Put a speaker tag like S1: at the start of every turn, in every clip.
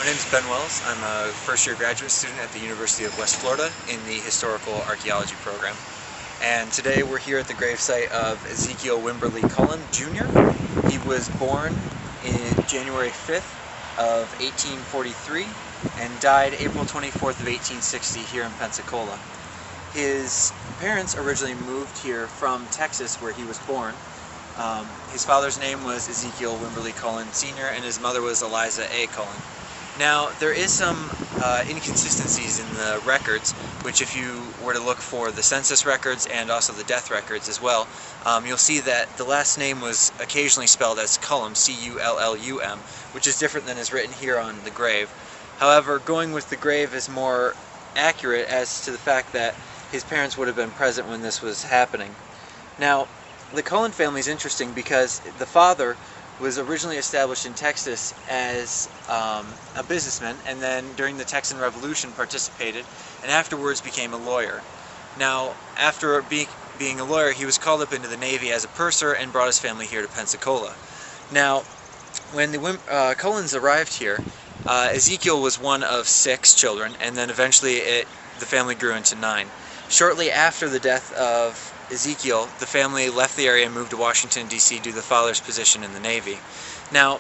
S1: name is Ben Wells. I'm a first-year graduate student at the University of West Florida in the Historical Archaeology program. And today we're here at the gravesite of Ezekiel Wimberly Cullen, Jr. He was born in January 5th of 1843 and died April 24th of 1860 here in Pensacola. His parents originally moved here from Texas, where he was born. His father's name was Ezekiel Wimberly Cullen Sr. and his mother was Eliza A. Cullen. Now, there is some inconsistencies in the records, which if you were to look for the census records and also the death records as well, you'll see that the last name was occasionally spelled as Cullum, C-U-L-L-U-M, which is different than is written here on the grave. However, going with the grave is more accurate as to the fact that his parents would have been present when this was happening. Now, the Cullen family is interesting because the father was originally established in Texas as a businessman, and then during the Texan Revolution participated, and afterwards became a lawyer. Now, after being a lawyer, he was called up into the Navy as a purser and brought his family here to Pensacola. Now, when the Cullens arrived here, Ezekiel was one of 6 children, and then eventually the family grew into 9. Shortly after the death of Ezekiel, the family left the area and moved to Washington, D.C. due to the father's position in the Navy. Now,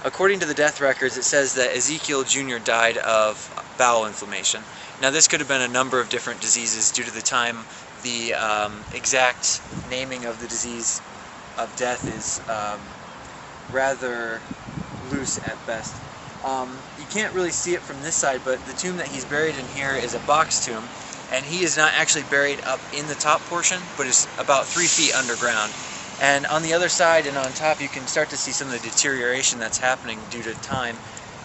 S1: according to the death records, it says that Ezekiel Jr. died of bowel inflammation. Now, this could have been a number of different diseases due to the time. The exact naming of the disease of death is rather loose at best. You can't really see it from this side, but the tomb that he's buried in here is a box tomb. And he is not actually buried up in the top portion, but is about 3 feet underground. And on the other side and on top, you can start to see some of the deterioration that's happening due to time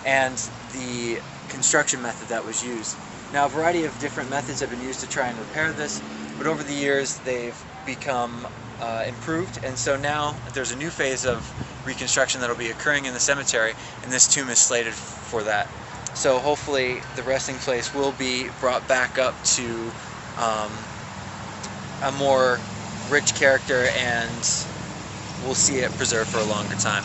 S1: and the construction method that was used. Now, a variety of different methods have been used to try and repair this, but over the years they've become improved, and so now there's a new phase of reconstruction that will be occurring in the cemetery, and this tomb is slated for that. So hopefully the resting place will be brought back up to a more rich character, and we'll see it preserved for a longer time.